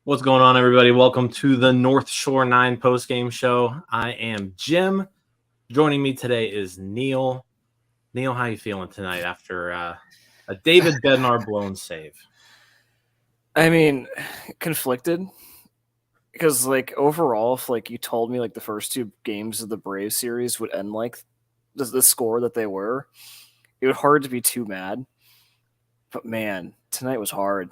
What's going on, everybody? Welcome to the North Shore 9 Postgame Show. I am Jim. Joining me today is Neil. Neil, how you feeling tonight after a David Bednar blown save? I mean, conflicted. Because, overall, if, you told me, the first two games of the Braves series would end, the score that they were, it would hard to be too mad. But, man, tonight was hard.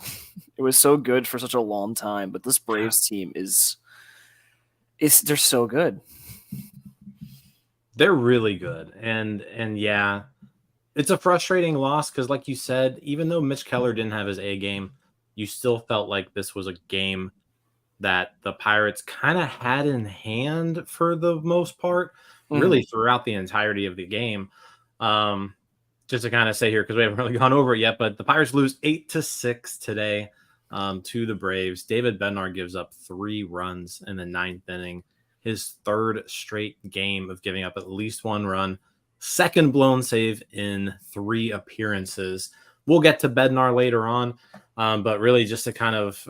It was so good for such a long time, but this Braves team they're so good. They're really good. And yeah, it's a frustrating loss because, like you said, even though Mitch Keller didn't have his A game, you still felt like this was a game that the Pirates kind of had in hand for the most part, really throughout the entirety of the game. Just to kind of say here, because we haven't really gone over it yet, but the Pirates lose 8-6 today to the Braves. David Bednar gives up 3 runs in the 9th inning, his 3rd straight game of giving up at least 1 run, 2nd blown save in 3 appearances. We'll get to Bednar later on, but really just to kind of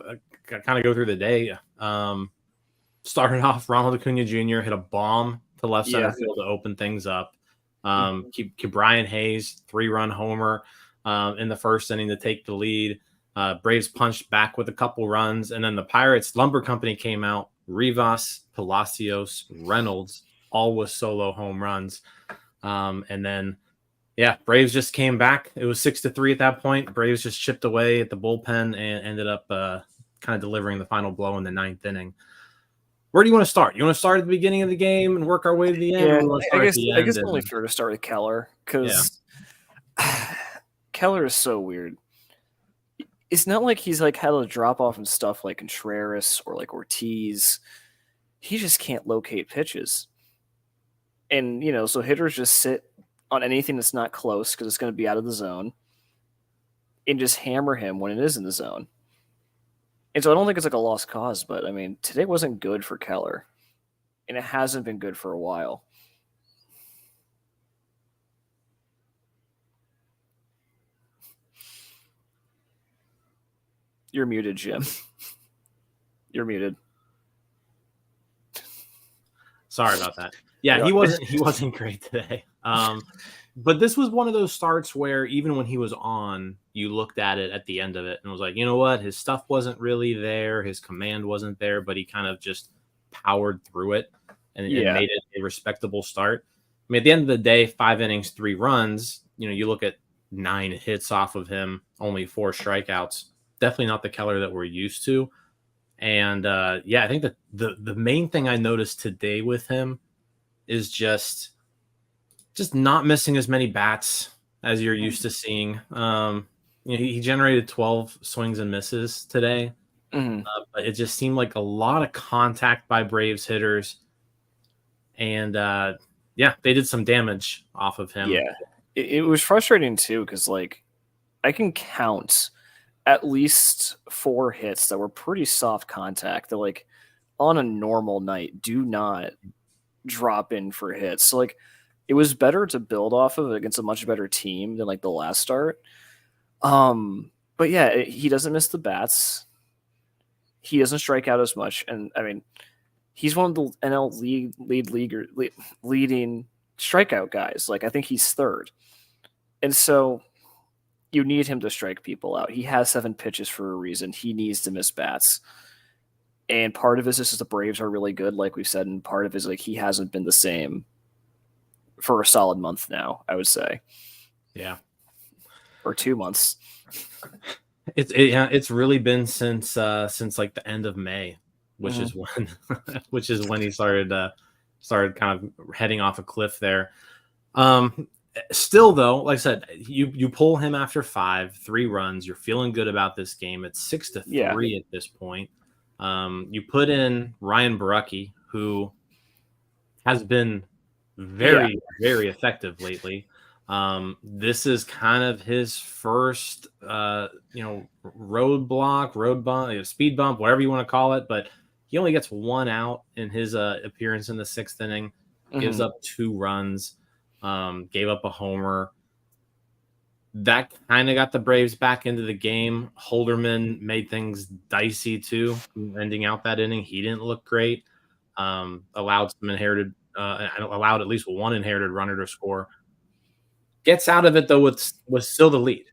go through the day. Started off, Ronald Acuna Jr. hit a bomb to left center field to open things up. Brian Hayes 3-run homer in the 1st inning to take the lead. Braves punched back with a couple runs, and then the Pirates Lumber Company came out. Rivas, Palacios, Reynolds, all with solo home runs. And then, Braves just came back. It was 6-3 at that point. Braves just chipped away at the bullpen and ended up kind of delivering the final blow in the 9th inning. Where do you want to start? You want to start at the beginning of the game and work our way to the end? Yeah, I guess it's only fair to start with Keller because Keller is so weird. It's not like he's had a drop off and stuff like Contreras or Ortiz. He just can't locate pitches. And, so hitters just sit on anything that's not close because it's going to be out of the zone and just hammer him when it is in the zone. And so I don't think it's a lost cause, but I mean, today wasn't good for Keller, and it hasn't been good for a while. You're muted, Jim. You're muted. Sorry about that. Yeah, he wasn't great today. But this was one of those starts where even when he was on, you looked at it at the end of it and was like, you know what? His stuff wasn't really there. His command wasn't there, but he kind of just powered through it and made it a respectable start. I mean, at the end of the day, 5 innings, 3 runs, you look at 9 hits off of him, only 4 strikeouts. Definitely not the Keller that we're used to. And I think that the main thing I noticed today with him is just not missing as many bats as you're used to seeing. He generated 12 swings and misses today. But it just seemed like a lot of contact by Braves hitters. And, they did some damage off of him. Yeah, it was frustrating, too, because, I can count at least 4 hits that were pretty soft contact that, on a normal night, do not drop in for hits. So, it was better to build off of against a much better team than the last start. But yeah, he doesn't miss the bats. He doesn't strike out as much. And I mean, he's one of the NL leading strikeout guys. I think he's 3rd. And so you need him to strike people out. He has 7 pitches for a reason. He needs to miss bats. And part of it is just the Braves are really good, like we've said, and part of it is he hasn't been the same for a solid month now, I would say. Yeah. Or 2 months. It's really been since the end of May, which is when he started kind of heading off a cliff there. Still, though, like I said, you pull him after 3 runs. You're feeling good about this game. It's 6-3 at this point. You put in Ryan Barucki, who has been very, very effective lately. This is kind of his first, road bump, speed bump, whatever you want to call it. But he only gets 1 out in his appearance in the 6th inning. Gives up 2 runs. Gave up a homer. That kind of got the Braves back into the game. Holderman made things dicey too, ending out that inning. He didn't look great. Allowed at least 1 inherited runner to score. Gets out of it though with still the lead.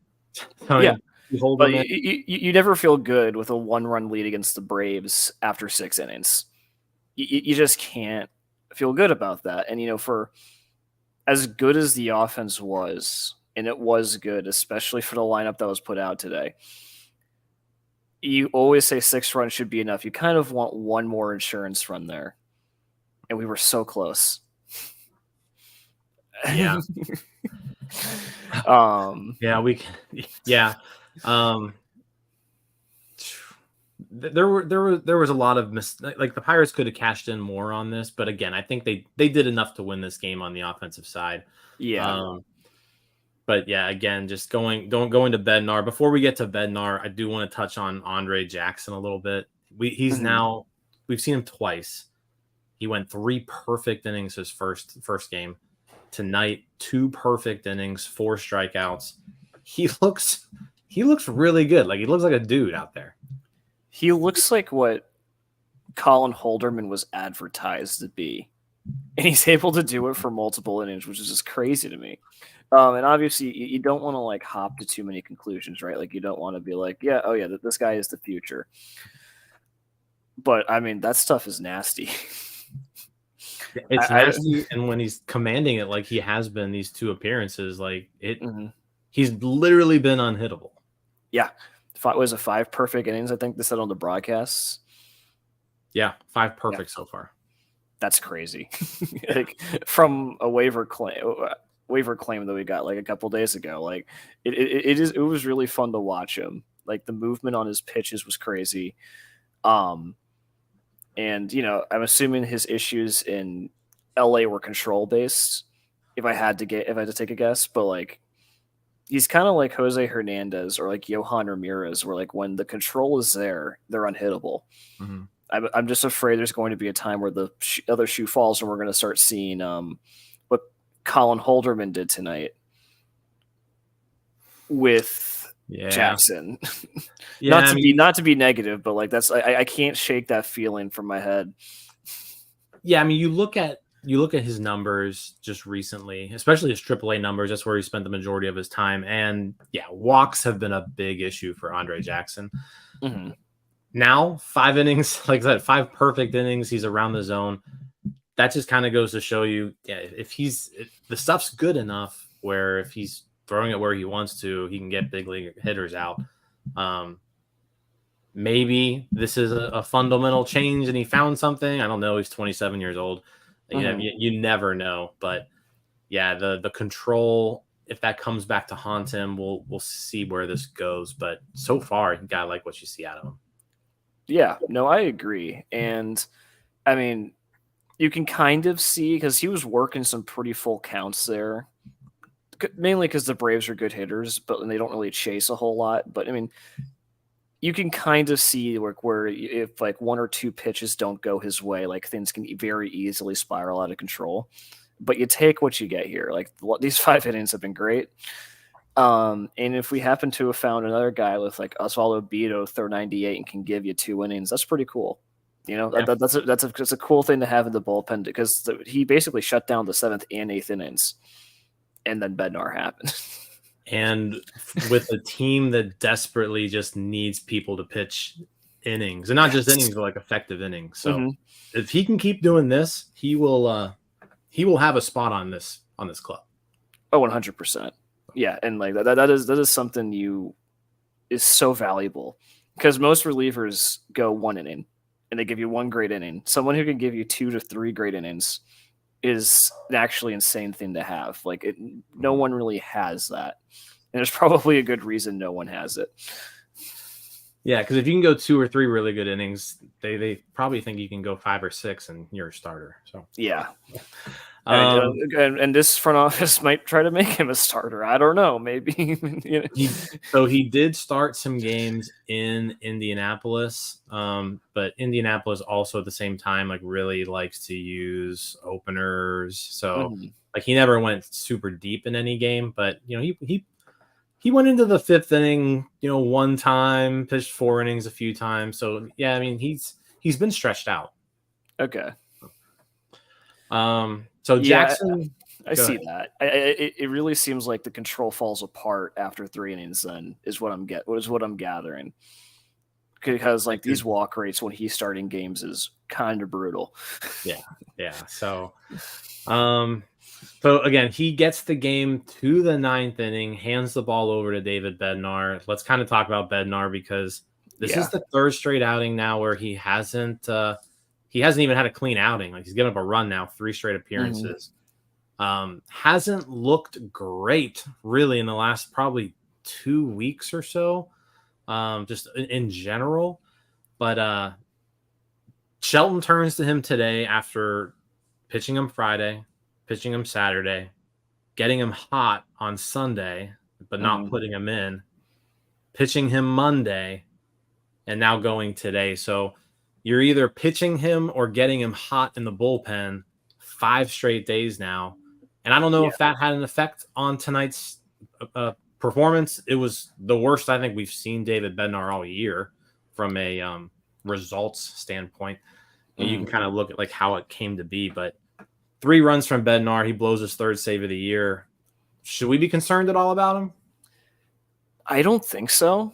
But you never feel good with a 1-run lead against the Braves after 6 innings. You just can't feel good about that. And for as good as the offense was, and it was good, especially for the lineup that was put out today, you always say 6 runs should be enough. You kind of want 1 more insurance run there. And we were so close. Yeah. There was a lot of like the Pirates could have cashed in more on this, but again, I think they did enough to win this game on the offensive side. But yeah, again, just going to Bednar. Before we get to Bednar, I do want to touch on Andre Jackson a little bit. We've seen him twice. He went 3 perfect innings his first game. Tonight, 2 perfect innings, 4 strikeouts. He looks really good. Like he looks like a dude out there. He looks like what Colin Holderman was advertised to be. And he's able to do it for multiple innings, which is just crazy to me. And obviously, you don't want to like hop to too many conclusions, right? Like you don't want to be like, this guy is the future. But I mean, that stuff is nasty. It's nasty, and when he's commanding it like he has been these 2 appearances, like he's literally been unhittable. Yeah, was it 5 perfect innings? I think they said on the broadcasts. Yeah, 5 perfect so far. That's crazy. Like from a waiver claim that we got like a couple days ago. Like it was really fun to watch him. Like the movement on his pitches was crazy. And I'm assuming his issues in LA were control based. If I had to take a guess, but like he's kind of like Jose Hernandez or like Johan Ramirez, where like when the control is there, they're unhittable. Mm-hmm. I'm just afraid there's going to be a time where the other shoe falls and we're going to start seeing what Colin Holderman did tonight with Jackson. Not to be negative, but like I can't shake that feeling from my head. Yeah, I mean, you look at his numbers just recently, especially his AAA numbers. That's where he spent the majority of his time, and walks have been a big issue for Andre Jackson. Mm-hmm. Now 5 innings, like I said, 5 perfect innings. He's around the zone. That just kind of goes to show you, if the stuff's good enough where if he's throwing it where he wants to, he can get big league hitters out. Maybe this is a fundamental change and he found something. I don't know. He's 27 years old. Mm-hmm. You never know. But the control, if that comes back to haunt him, we'll see where this goes. But so far, you gotta like what you see out of him. Yeah, no, I agree. And I mean, you can kind of see because he was working some pretty full counts there, mainly because the Braves are good hitters, but they don't really chase a whole lot. But I mean, you can kind of see where if like 1 or 2 pitches don't go his way, like things can very easily spiral out of control. But you take what you get here. Like these 5 innings have been great. And if we happen to have found another guy with like Osvaldo Bido throw 98 and can give you 2 innings, that's pretty cool. That's a cool thing to have in the bullpen because he basically shut down the 7th and 8th innings, and then Bednar happened. And with a team that desperately just needs people to pitch innings, and not just innings, but like effective innings. So if he can keep doing this, he will have a spot on this club. Oh, 100%. Yeah, and like that is something is so valuable because most relievers go 1 inning and they give you 1 great inning. Someone who can give you 2 to 3 great innings is an actually insane thing to have. Like no one really has that, and there's probably a good reason no one has it. Yeah, because if you can go 2 or 3 really good innings, they probably think you can go 5 or 6 and you're a starter. So yeah. And this front office might try to make him a starter. I don't know. Maybe. So he did start some games in Indianapolis, but Indianapolis also at the same time like really likes to use openers. So like he never went super deep in any game, but he went into the 5th inning, one time, pitched 4 innings a few times. So yeah, I mean he's been stretched out. Okay. So Jackson, I see that. It really seems like the control falls apart after 3 innings. Then is what I'm gathering. Because like these walk rates when he's starting games is kind of brutal. Yeah. So, so again, he gets the game to the 9th inning, hands the ball over to David Bednar. Let's kind of talk about Bednar because this is the 3rd straight outing now where he hasn't even had a clean outing. Like he's given up a run now, 3 straight appearances. Hasn't looked great really in the last probably 2 weeks or so, just in general. But Shelton turns to him today after pitching him Friday, pitching him Saturday, getting him hot on Sunday, but not putting him in, pitching him Monday, and now going today. So you're either pitching him or getting him hot in the bullpen 5 straight days now. And I don't know if that had an effect on tonight's performance. It was the worst I think we've seen David Bednar all year from a results standpoint. And you can kind of look at like how it came to be. But 3 runs from Bednar. He blows his 3rd save of the year. Should we be concerned at all about him? I don't think so.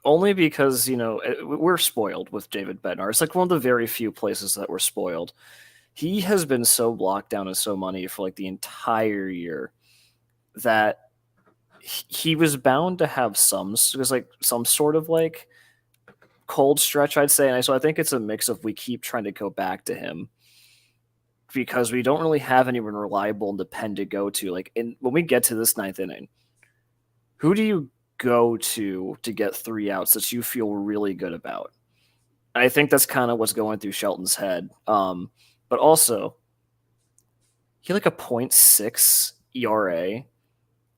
Only because, we're spoiled with David Bednar. It's like one of the very few places that we're spoiled. He has been so locked down and so money for like the entire year that he was bound to have some sort of like cold stretch, I'd say. And so I think it's a mix of we keep trying to go back to him because we don't really have anyone reliable and depend to go to. Like when we get to this 9th inning, who do you go to get 3 outs that you feel really good about? I think that's kind of what's going through Shelton's head. But also, he had like a 0.6 ERA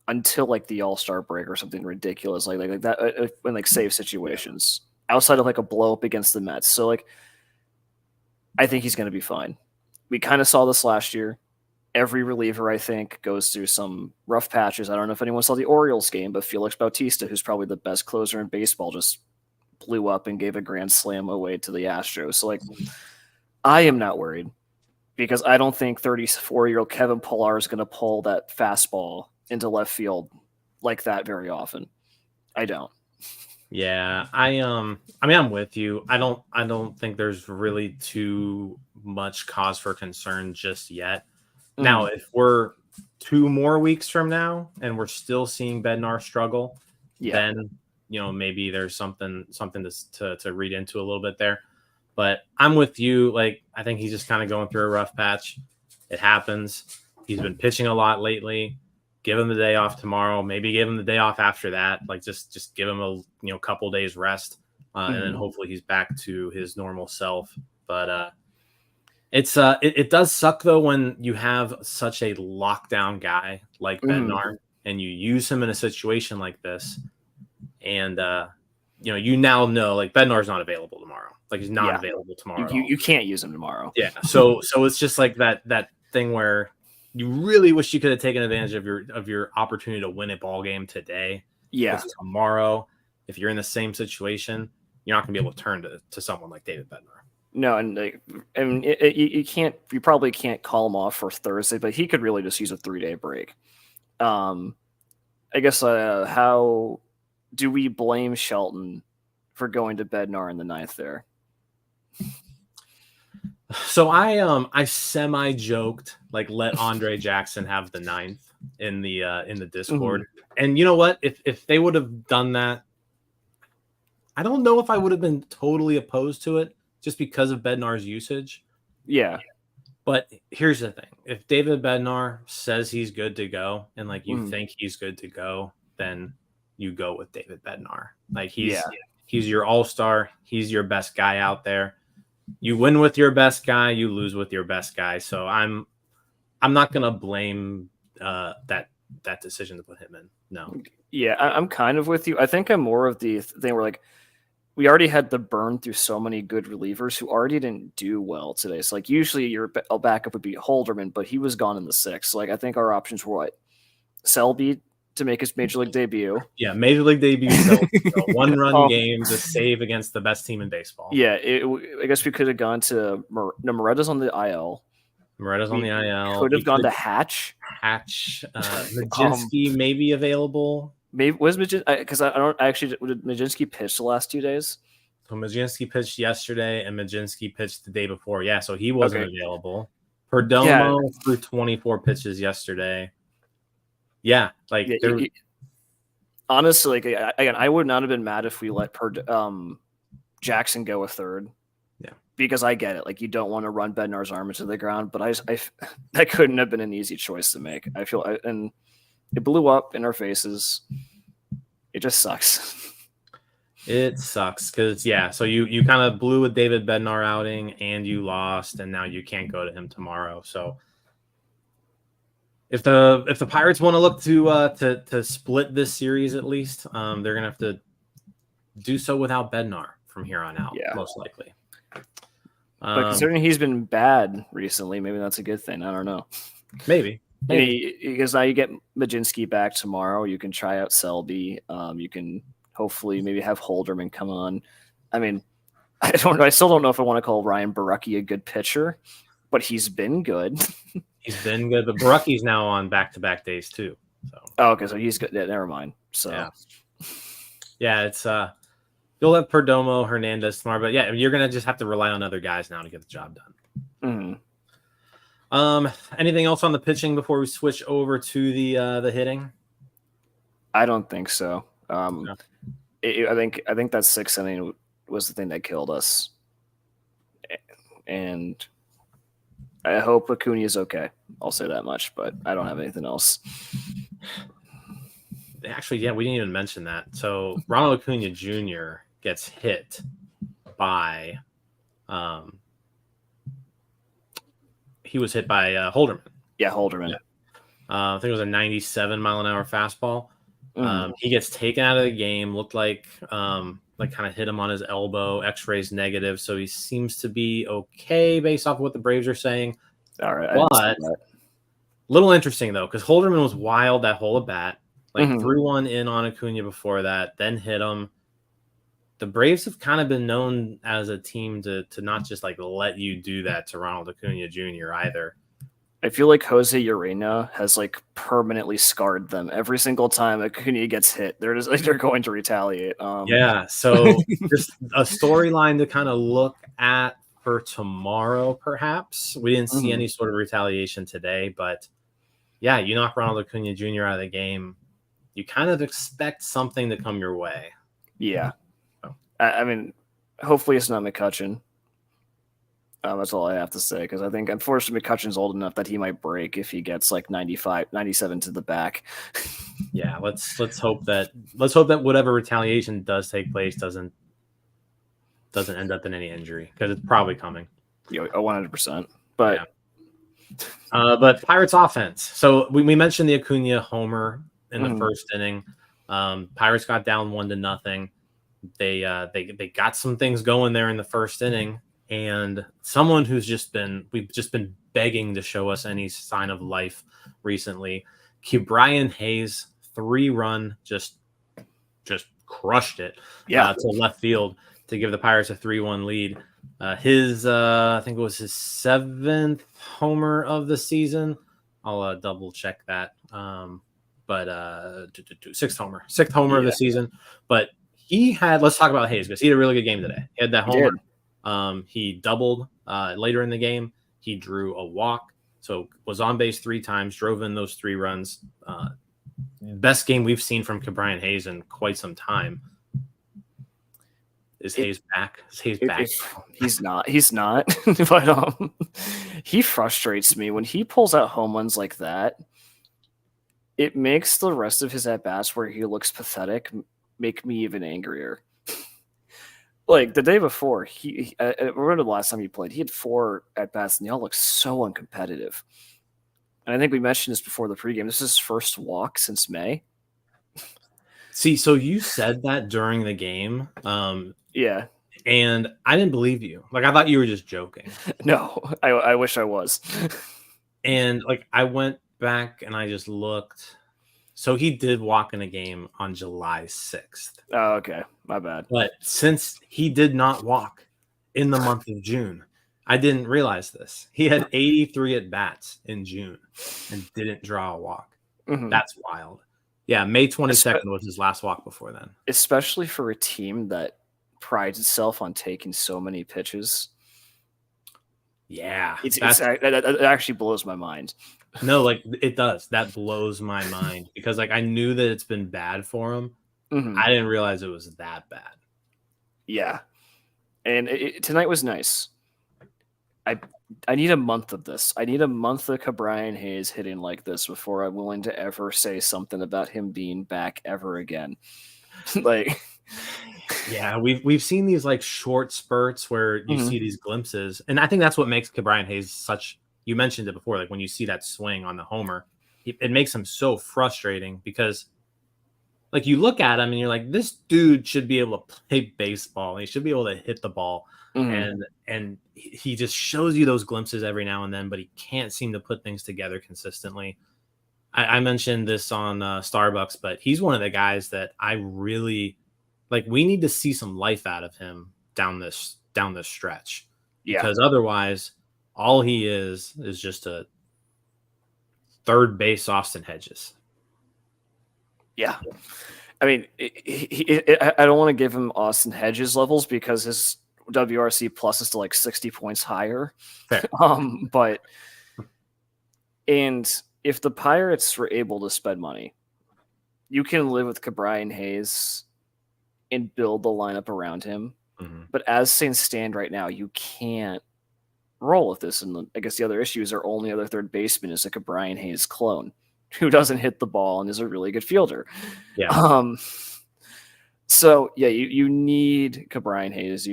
until like the All-Star break or something ridiculous like that in like save situations outside of like a blow up against the Mets. So like, I think he's going to be fine. We kind of saw this last year. Every reliever, I think, goes through some rough patches. I don't know if anyone saw the Orioles game, but Felix Bautista, who's probably the best closer in baseball, just blew up and gave a grand slam away to the Astros. So like, I am not worried. Because I don't think 34-year-old Kevin Pillar is going to pull that fastball into left field like that very often. I don't. Yeah, I mean, I'm with you. I don't think there's really too much cause for concern just yet. Now, if we're 2 more weeks from now and we're still seeing Bednar struggle, then maybe there's something to read into a little bit there. But I'm with you. Like, I think he's just kind of going through a rough patch. It happens. He's been pitching a lot lately. Give him the day off tomorrow. Maybe give him the day off after that. Like, just give him a couple days rest, and then hopefully he's back to his normal self. But it does suck though when you have such a lockdown guy like Bednar and you use him in a situation like this, and you now know like Bednar's not available tomorrow. Like he's not available tomorrow. You can't use him tomorrow. Yeah. So it's just like that thing where you really wish you could have taken advantage of your opportunity to win a ball game today. Yeah. Tomorrow, if you're in the same situation, you're not gonna be able to turn to someone like David Bednar. No, and you probably can't call him off for Thursday, but he could really just use a 3-day break. I guess how do we blame Shelton for going to Bednar in the 9th there? So I semi joked like let Andre Jackson have the 9th in the Discord, and you know what? If they would have done that, I don't know if I would have been totally opposed to it just because of Bednar's usage. Yeah, But here's the thing: if David Bednar says he's good to go, and like you think he's good to go, then you go with David Bednar. Like he's your all-star. He's your best guy out there. You win with your best guy, you lose with your best guy. So I'm not gonna blame that decision to put him in. No. Yeah, I'm kind of with you. I think I'm more of the thing where like we already had the burn through so many good relievers who already didn't do well today. So like usually your backup would be Holderman, but he was gone in the 6th. So like I think our options were what? Selby to make his major league debut. Yeah, major league debut. So, one-run game to save against the best team in baseball. Yeah, I guess we could have gone to Moretta's on the IL. Moretta's on the IL. Could have gone to Hatch. Majinski may be available. Maybe was Majinski, because I don't actually, did Majinski pitch the last 2 days? So Majinski pitched yesterday and Majinski pitched the day before. Yeah, so he wasn't available. Perdomo threw 24 pitches yesterday. Yeah, like honestly, like, again, I would not have been mad if we let Jackson go a third. Yeah, because I get it. Like you don't want to run Bednar's arm into the ground, but I that couldn't have been an easy choice to make. I feel, and it blew up in our faces. It just sucks. It sucks because so you kind of blew a David Bednar outing and you lost, and now you can't go to him tomorrow. So if the Pirates want to look to split this series at least, they're gonna have to do so without Bednar from here on out, most likely. But considering he's been bad recently, maybe that's a good thing. I don't know. Maybe. Because now you get Majinski back tomorrow. You can try out Selby. You can hopefully maybe have Holderman come on. I mean, I don't know. I still don't know if I want to call Ryan Barucki a good pitcher, but he's been good. He's been good. But Barucki's now on back-to-back days too. So. Oh, okay. So he's good. Yeah, never mind. So it's you'll have Perdomo, Hernandez tomorrow, but you're gonna just have to rely on other guys now to get the job done. Anything else on the pitching before we switch over to the hitting? I don't think so. I think that 6th inning was the thing that killed us, and I hope Acuna is okay. I'll say that much, but I don't have anything else. Actually, we didn't even mention that. So Ronald Acuna Jr. gets hit by he was hit by Holderman. Yeah, Holderman. Yeah. I think it was a 97-mile-an-hour fastball. He gets taken out of the game. Looked like kind of hit him on his elbow. X-rays negative, so he seems to be okay based off of what the Braves are saying. All right, but little interesting though, because Holderman was wild that whole at bat. Threw one in on Acuna before that, then hit him. The Braves have kind of been known as a team to not just let you do that to Ronald Acuna Jr. either. I feel like Jose Urena has permanently scarred them. Every single time Acuna gets hit, they're just they're going to retaliate. So just a storyline to kind of look at for tomorrow, perhaps. We didn't see any sort of retaliation today, but you knock Ronald Acuna Jr. out of the game, you kind of expect something to come your way. Yeah. I mean, hopefully it's not McCutchen. That's all I have to say, because I think, unfortunately, McCutchen's old enough that he might break if he gets 95, 97 to the back. Let's hope that whatever retaliation does take place doesn't end up in any injury, because it's probably coming. 100%. But but Pirates offense. So we mentioned the Acuna homer in the first inning. Pirates got down 1-0. They got some things going there in the first inning, and someone we've just been begging to show us any sign of life recently, Brian Hayes, 3-run, just crushed it to left field to give the Pirates a 3-1 lead. His I think it was his 7th homer of the season. I'll double check that. But 6th homer of the season. But let's talk about Hayes, because he had a really good game today. He had that homer. He doubled later in the game. He drew a walk, so was on base 3 times, drove in those 3 runs. Best game we've seen from Brian Hayes in quite some time. Is Hayes back? Is Hayes back? He's not. But he frustrates me when he pulls out home runs like that. It makes the rest of his at bats where he looks pathetic make me even angrier. Like the day before, I remember the last time he played, he had 4 at bats, and they all looked so uncompetitive. And I think we mentioned this before the pregame. This is his first walk since May. See, so you said that during the game. Yeah. And I didn't believe you. Like, I thought you were just joking. No, I wish I was. And like, I went back and I just looked. So he did walk in a game on July 6th. Oh, okay. My bad. But since he did not walk in the month of June, I didn't realize this. He had 83 at bats in June and didn't draw a walk. Mm-hmm. That's wild. Yeah, May 22nd was his last walk before then. Especially for a team that prides itself on taking so many pitches. Yeah. It actually blows my mind. No, like it does. That blows my mind because like I knew that it's been bad for him. Mm-hmm. I didn't realize it was that bad. Yeah. And tonight was nice. I need a month of this. I need a month of Ke'Bryan Hayes hitting like this before I'm willing to ever say something about him being back ever again. Like, yeah, we've seen these like short spurts where you see these glimpses, and I think that's what makes Ke'Bryan Hayes such. You mentioned it before, like when you see that swing on the homer, it makes him so frustrating because, like, you look at him and you're like, this dude should be able to play baseball. He should be able to hit the ball. And he just shows you those glimpses every now and then, but he can't seem to put things together consistently. I mentioned this on Starbucks, but he's one of the guys that I really like. We need to see some life out of him down this stretch, because otherwise, all he is just a third base Austin Hedges. Yeah. I mean, I don't want to give him Austin Hedges levels because his WRC plus is still like 60 points higher. Fair. But if the Pirates were able to spend money, you can live with Ke'Bryan Hayes and build the lineup around him. Mm-hmm. But as things stand right now, you can't roll with this. And I guess the other issue is our only other third baseman is a Ke'Bryan Hayes clone who doesn't hit the ball and is a really good fielder. Yeah. So yeah, you need Ke'Bryan Hayes.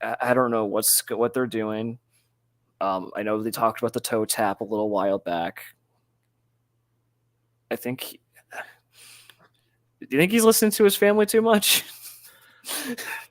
I don't know what they're doing. I know they talked about the toe tap a little while back. Do you think he's listening to his family too much?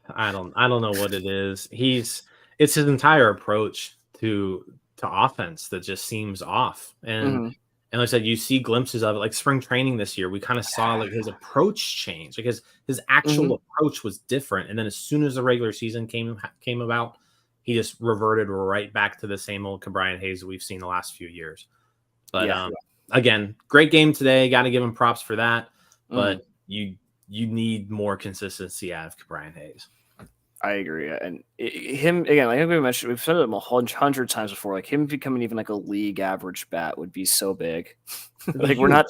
I don't know what it is. It's his entire approach to offense that just seems off. And like I said, you see glimpses of it, like spring training this year. We kind of saw like his approach change, like his actual approach was different. And then as soon as the regular season came about, he just reverted right back to the same old Ke'Bryan Hayes that we've seen the last few years. But again, great game today. Got to give him props for that. But you need more consistency out of Ke'Bryan Hayes. I agree. And him, again, like we mentioned, we've said it 100 times before, like him becoming even like a league average bat would be so big. Like we're not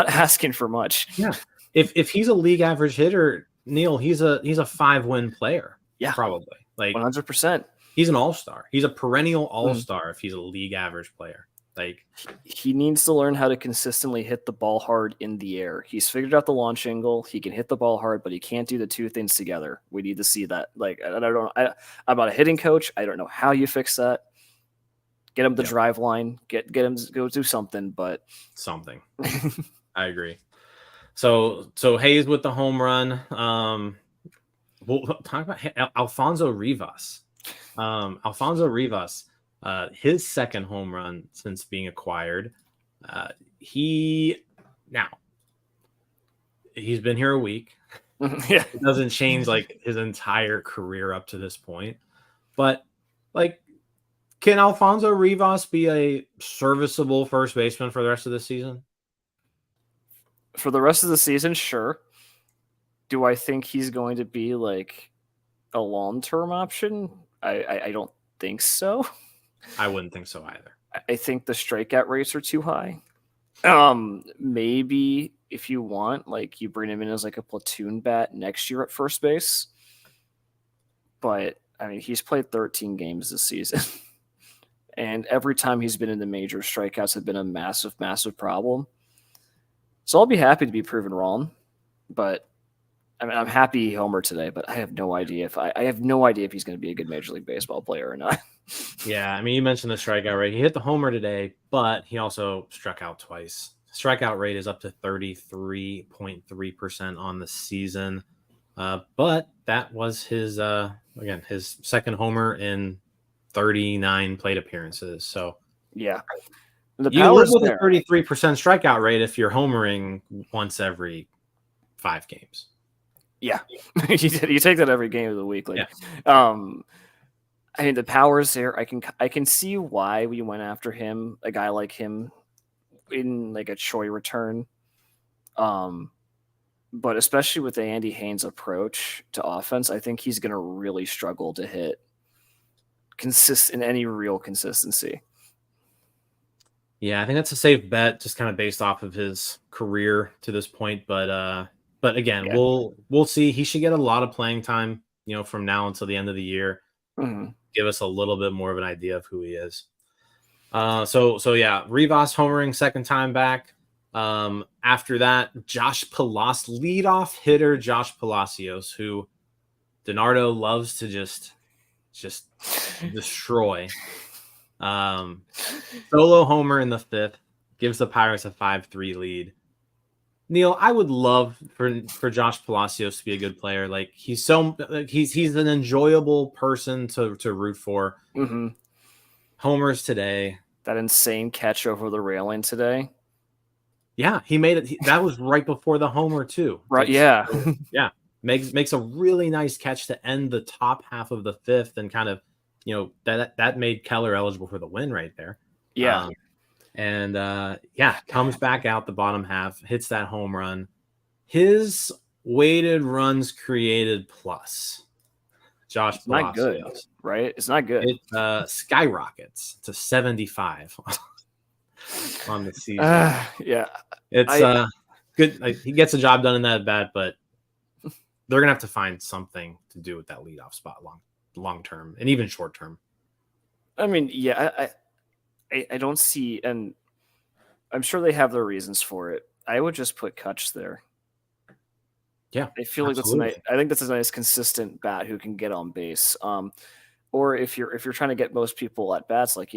asking for much. Yeah. If he's a league average hitter, Neil, he's a 5-win player. Yeah. Probably. Like 100%. He's an all-star. He's a perennial all-star if he's a league average player. Like he needs to learn how to consistently hit the ball hard in the air. He's figured out the launch angle. He can hit the ball hard, but he can't do the two things together. We need to see that. Like I'm not a hitting coach. I don't know how you fix that. Get him the drive line. Get him to go do something. But something. I agree. So Hayes with the home run. We'll talk about Alfonso Rivas. His second home run since being acquired. He's been here a week. Yeah. It doesn't change like his entire career up to this point. But like, can Alfonso Rivas be a serviceable first baseman for the rest of the season? For the rest of the season, sure. Do I think he's going to be like a long-term option? I don't think so. I wouldn't think so either. I think the strikeout rates are too high. Maybe if you want, like you bring him in as like a platoon bat next year at first base. but I mean, he's played 13 games this season. And every time he's been in the major, strikeouts have been a massive, massive problem. So I'll be happy to be proven wrong. But I mean, I'm happy he homered today, but I have no idea if he's going to be a good Major League Baseball player or not. Yeah, I mean, you mentioned the strikeout rate. He hit the homer today, but he also struck out twice. Strikeout rate is up to 33.3% on the season. But that was his his second homer in 39 plate appearances. So yeah, the you live power's with there. a 33% strikeout rate if you're homering once every 5 games. Yeah, you take that every game of the week. Like, Yeah. I mean, the power's there. I can see why we went after him, a guy like him, in like a Choi return. But especially with the Andy Haynes approach to offense, I think he's going to really struggle to hit in any real consistency. Yeah, I think that's a safe bet, just kind of based off of his career to this point. But again, Yeah. we'll see. He should get a lot of playing time, from now until the end of the year. Mm-hmm. Give us a little bit more of an idea of who he is. So yeah, Rivas homering second time back. After that, Josh Palacios, leadoff hitter Josh Palacios, who DiNardo loves to just destroy. Solo homer in the 5th gives the Pirates a 5-3 lead. Neil, I would love for Josh Palacios to be a good player. Like he's an enjoyable person to root for. Mm-hmm. Homers today. That insane catch over the railing today. Yeah, he made it. That was right before the homer too. Right? Yeah. Yeah. Makes a really nice catch to end the top half of the 5th, and kind of, that made Keller eligible for the win right there. Yeah. Comes back out the bottom half, hits that home run. His weighted runs created plus. Josh It's not good, right? It's not good. It skyrockets to 75 on the season. Yeah. It's good. Like, he gets the job done in that bat, but they're gonna have to find something to do with that leadoff spot long term and even short term. I mean, yeah, I don't see, and I'm sure they have their reasons for it. I would just put Kutch there. Yeah, I feel like I think that's a nice consistent bat who can get on base. Or if you're trying to get most people at bats, like,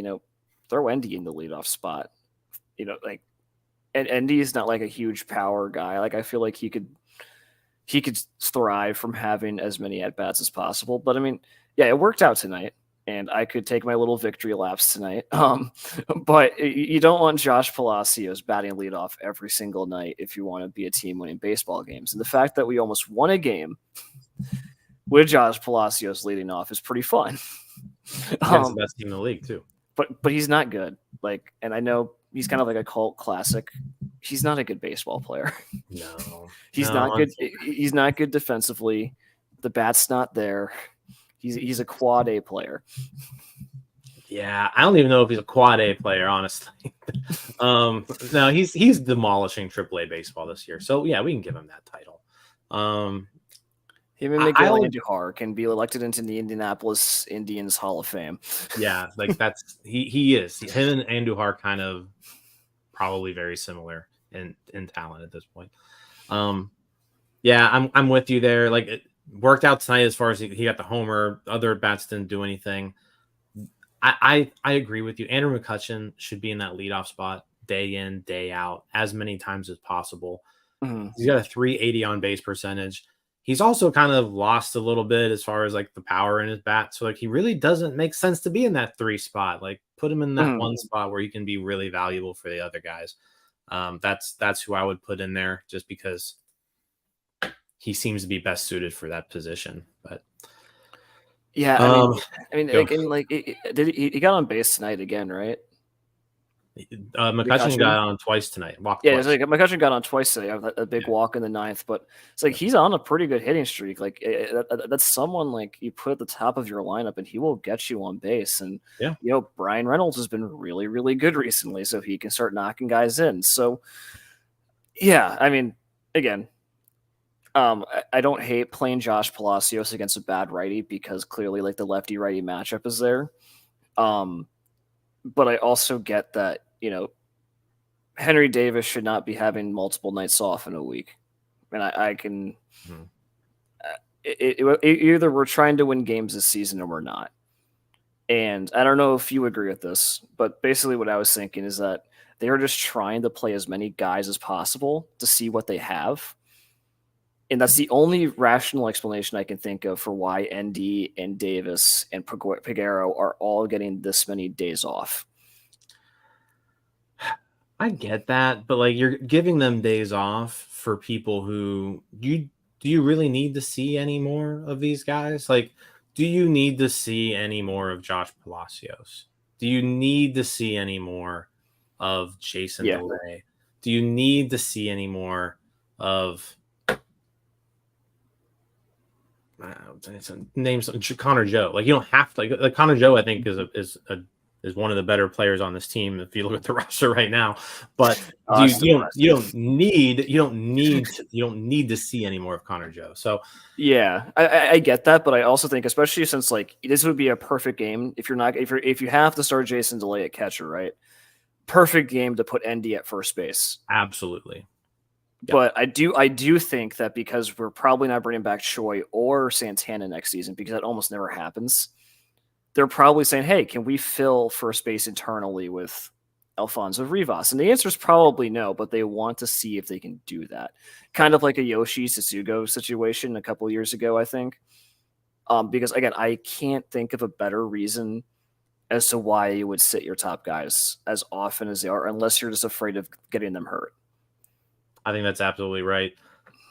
throw Endy in the leadoff spot. Like, and Endy is not like a huge power guy. Like, I feel like he could thrive from having as many at bats as possible. But I mean, yeah, it worked out tonight, and I could take my little victory laps tonight. But you don't want Josh Palacios batting leadoff every single night if you want to be a team winning baseball games. And the fact that we almost won a game with Josh Palacios leading off is pretty fun. That's the best team in the league too. But he's not good. Like, and I know he's kind of like a cult classic. He's not a good baseball player. No, he's not good. He's not good defensively. The bat's not there. He's a quad A player. Yeah, I don't even know if he's a quad A player, honestly. No, he's demolishing AAA baseball this year. So yeah, we can give him that title. Him and Miguel Andujar can be elected into the Indianapolis Indians Hall of Fame. Yeah, like that's he is. Him and Andujar kind of probably very similar in talent at this point. Yeah, I'm with you there. Like, it worked out tonight as far as he got the homer. Other bats didn't do anything. I agree with you. Andrew McCutchen should be in that leadoff spot day in, day out, as many times as possible. Mm-hmm. He's got a 380 on base percentage. He's also kind of lost a little bit as far as like the power in his bat. So like, he really doesn't make sense to be in that 3 spot. Like, put him in that one spot where he can be really valuable for the other guys. That's who I would put in there, just because he seems to be best suited for that position. But yeah, I mean, he got on base tonight again, right? McCutchen got on twice tonight. Twice. It's like McCutchen got on twice today. A big walk in the 9th, but it's like he's on a pretty good hitting streak. Like, that's someone like you put at the top of your lineup, and he will get you on base. And yeah, Brian Reynolds has been really, really good recently, so he can start knocking guys in. So yeah, I mean, again, I don't hate playing Josh Palacios against a bad righty because clearly like the lefty righty matchup is there. But I also get that, Henry Davis should not be having multiple nights off in a week. And I can either we're trying to win games this season or we're not. And I don't know if you agree with this, but basically what I was thinking is that they are just trying to play as many guys as possible to see what they have. And that's the only rational explanation I can think of for why ND and Davis and Peguero are all getting this many days off. I get that, but like you're giving them days off for people who do you really need to see any more of these guys? Like, do you need to see any more of Josh Palacios? Do you need to see any more of Jason DeLay? Do you need to see any more of names Connor Joe? Like, you don't have to. Like Connor Joe, I think is one of the better players on this team if you look at the roster right now. But you don't need to see any more of Connor Joe. So yeah, I get that, but I also think, especially since like this would be a perfect game if you have to start Jason DeLay at catcher, right? Perfect game to put ND at first base. Absolutely. Yep. But I do think that because we're probably not bringing back Choi or Santana next season, because that almost never happens, they're probably saying, hey, can we fill first base internally with Alfonso Rivas? And the answer is probably no, but they want to see if they can do that. Kind of like a Yoshi Tsutsugo situation a couple years ago, I think. Because, again, I can't think of a better reason as to why you would sit your top guys as often as they are, unless you're just afraid of getting them hurt. I think that's absolutely right.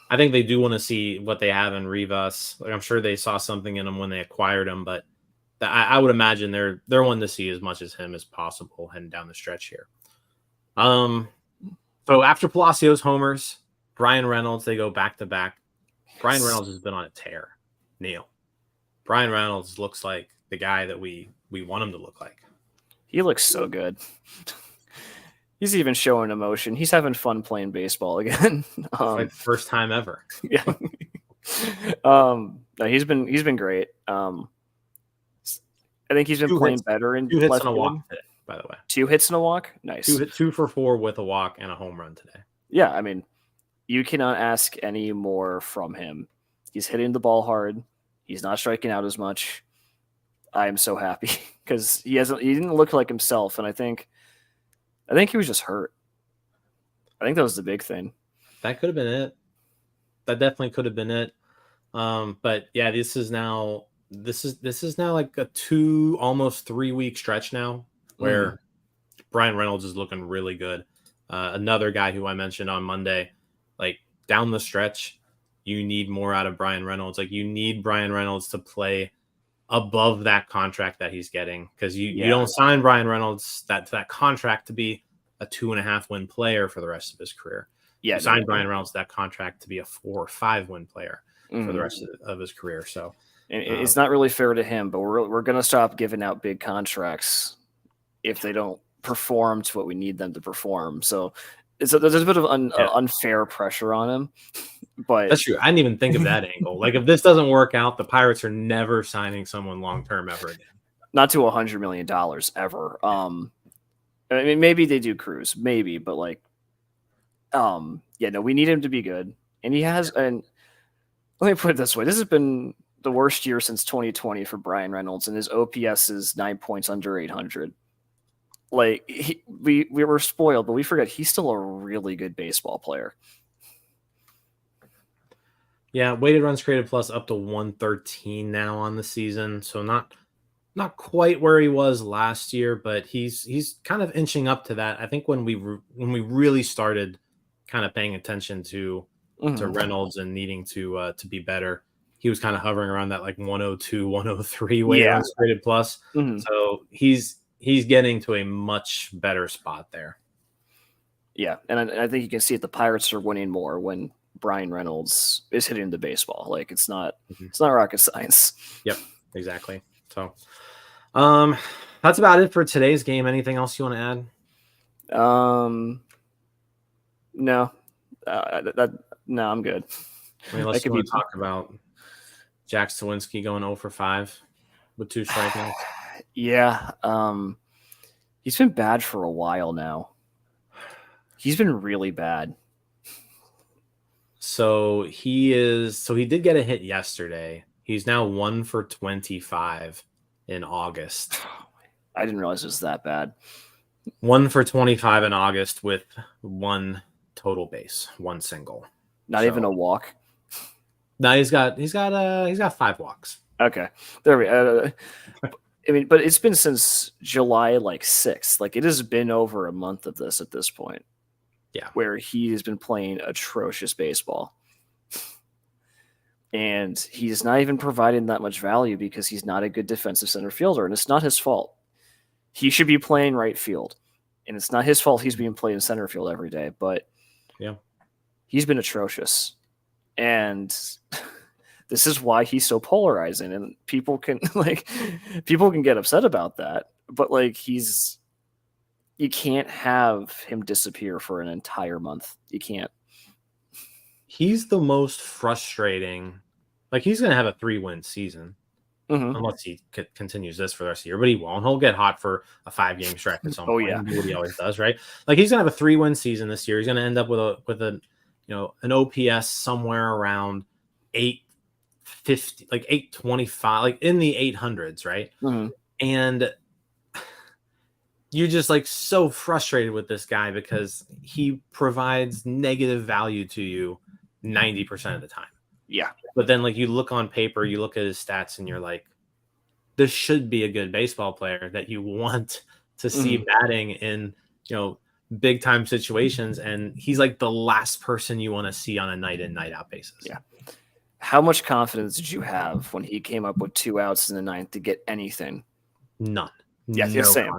I think they do want to see what they have in Rivas. Like, I'm sure they saw something in him when they acquired him, but I would imagine they're wanting to see as much as him as possible heading down the stretch here. So after Palacios homers, Brian Reynolds, they go back to back. Brian Reynolds has been on a tear. Neil, Brian Reynolds looks like the guy that we want him to look like. He looks so good. He's even showing emotion. He's having fun playing baseball again. Like first time ever. Yeah. No, he's been great. I think he's been playing better in 2 hits and a walk today, by the way. 2 hits and a walk? Nice. 2 for 4 with a walk and a home run today. Yeah, I mean, you cannot ask any more from him. He's hitting the ball hard. He's not striking out as much. I am so happy because he didn't look like himself, and I think he was just hurt. I think that was the big thing. That could have been it. That definitely could have been it. But yeah, this is now like a 2, almost 3 week stretch now where Brian Reynolds is looking really good. Another guy who I mentioned on Monday, like down the stretch, you need more out of Brian Reynolds. Like you need Brian Reynolds to play above that contract that he's getting, because you don't sign Brian Reynolds that contract to be a 2.5 win player for the rest of his career. Yeah, you signed Brian Reynolds that contract to be a 4 or 5 win player for the rest of his career. So and it's not really fair to him, but we're going to stop giving out big contracts if they don't perform to what we need them to perform. So there's a bit of unfair pressure on him. But that's true. I didn't even think of that angle. Like if this doesn't work out, the Pirates are never signing someone long term ever again. Not to $100 million ever. I mean, maybe they do Cruz, maybe, but like, we need him to be good, and he has. And let me put it this way: this has been the worst year since 2020 for Brian Reynolds, and his OPS is 9 points under 800. Like we were spoiled, but we forget he's still a really good baseball player. Yeah, weighted runs created plus up to 113 now on the season, so not quite where he was last year, but he's kind of inching up to that. I think when we really started kind of paying attention to Reynolds and needing to be better, he was kind of hovering around that like 102, 103 weighted runs created plus. So he's getting to a much better spot there. Yeah, and I think you can see it. The Pirates are winning more when Brian Reynolds is hitting the baseball. Like it's not rocket science. Yep, exactly. So that's about it for today's game. Anything else you want to add? No. No, I'm good. I mean, unless you want to talk about Jack Sawinski going 0 for 5 with 2 strikeouts. Yeah. He's been bad for a while now. He's been really bad. So he did get a hit yesterday. He's now 1 for 25 in August. I didn't realize it was that bad. 1 for 25 in August with 1 total base, 1 single. Not even a walk. No, he's got 5 walks. Okay, there we go. I mean, but it's been since July 6th. Like, it has been over a month of this at this point. Yeah, where he has been playing atrocious baseball, and he's not even providing that much value because he's not a good defensive center fielder, and it's not his fault. He should be playing right field, and it's not his fault he's being played in center field every day. But yeah, he's been atrocious, and this is why he's so polarizing. And people can get upset about that, but you can't have him disappear for an entire month. You can't. He's the most frustrating. Like, he's going to have a 3-win season unless he continues this for the rest of the year, but he won't. He'll get hot for a 5-game stretch at some point. Yeah. And do what he always does, right? Like, he's going to have a 3-win season this year. He's going to end up with an OPS somewhere around 850, like 825, like in the 800s, right? And you're just so frustrated with this guy because he provides negative value to you 90% of the time. Yeah. But then you look on paper, you look at his stats, and you're like, this should be a good baseball player that you want to see batting in, big time situations. And he's the last person you want to see on a night in, night out basis. Yeah. How much confidence did you have when he came up with 2 outs in the 9th to get anything? None. Yeah, no, same.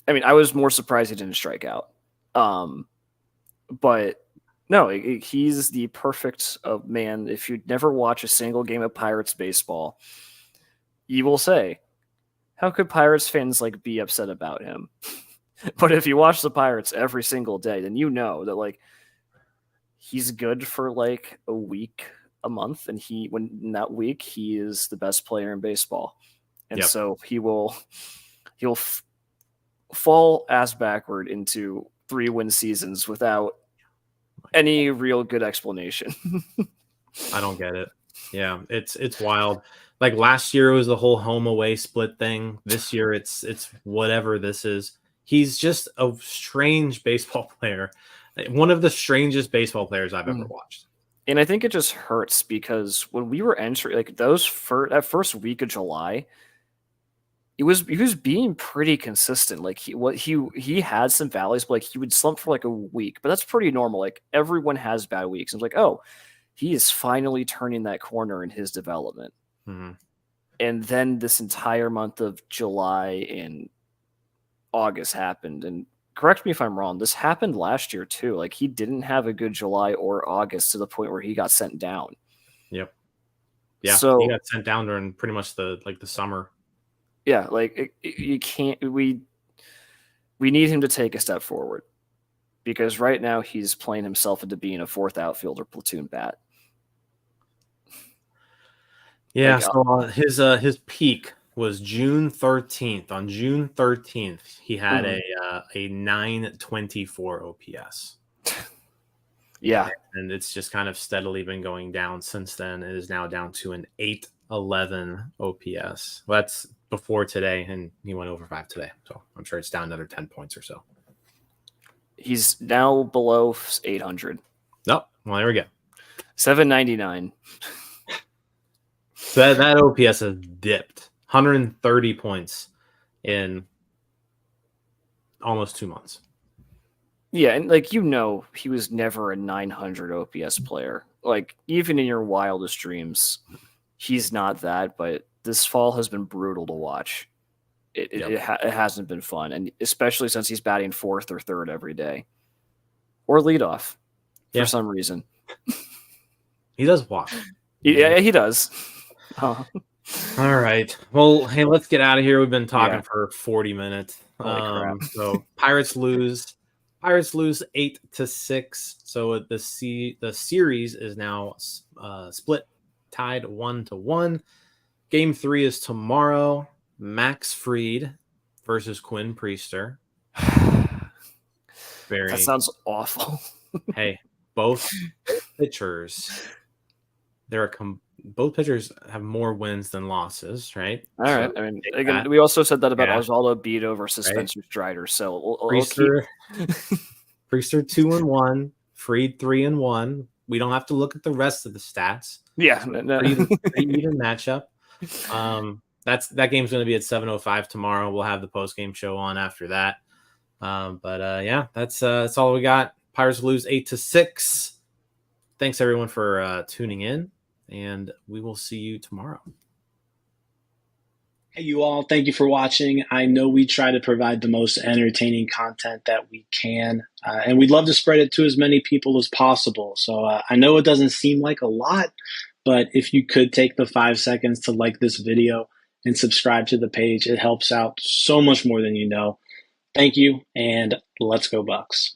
I mean, I was more surprised he didn't strike out. But no, he's the perfect man. If you never watch a single game of Pirates baseball, you will say, how could Pirates fans be upset about him? But if you watch the Pirates every single day, then you know that he's good for a week, a month, and in that week he is the best player in baseball. And so he'll fall ass backward into 3-win seasons without any real good explanation. I don't get it. Yeah, it's wild. Last year it was the whole home away split thing. This year it's whatever this is. He's just a strange baseball player. One of the strangest baseball players I've ever watched. And I think it just hurts because when we were entering that first week of July, he was being pretty consistent. He had some valleys, but he would slump for a week. But that's pretty normal. Everyone has bad weeks. And it's oh, he is finally turning that corner in his development. And then this entire month of July and August happened. And correct me if I'm wrong, this happened last year too. He didn't have a good July or August to the point where he got sent down. Yep. Yeah. So he got sent down during pretty much the summer. Yeah, you can't. We need him to take a step forward because right now he's playing himself into being a 4th outfielder platoon bat. Yeah, so his peak was June 13th. On June 13th, he had a 924 OPS. Yeah, and it's just kind of steadily been going down since then. It is now down to an 811 OPS. Well, that's before today, and he went over 5 today. So I'm sure it's down another 10 points or so. He's now below 800. Oh, well, there we go. 799. So that OPS has dipped 130 points in almost 2 months. Yeah, and he was never a 900 OPS player. Even in your wildest dreams, he's not that, but this fall has been brutal to watch. It hasn't been fun, and especially since he's batting 4th or 3rd every day. Or leadoff for some reason. He does walk. Yeah, he does. All right. Well, hey, let's get out of here. We've been talking for 40 minutes. Holy crap. So Pirates lose Pirates lose 8-6. So the series is now split, tied 1-1. Game 3 is tomorrow. Max Fried versus Quinn Priester. That sounds awful. Hey, both pitchers. Both pitchers have more wins than losses, right? All right. I mean, again, we also said that about Osvaldo Bido versus Spencer Strider. So we'll keep... Priester 2-1, Fried 3-1. We don't have to look at the rest of the stats. Yeah, pretty even matchup. That game's going to be at 7:05 tomorrow. We'll have the post-game show on after that. That's all we got. Pirates lose 8-6. Thanks everyone for tuning in, and we will see you tomorrow. Hey, you all. Thank you for watching. I know we try to provide the most entertaining content that we can, and we'd love to spread it to as many people as possible. So I know it doesn't seem like a lot, but if you could take the 5 seconds to like this video and subscribe to the page, it helps out so much more than you know. Thank you, and let's go Bucks.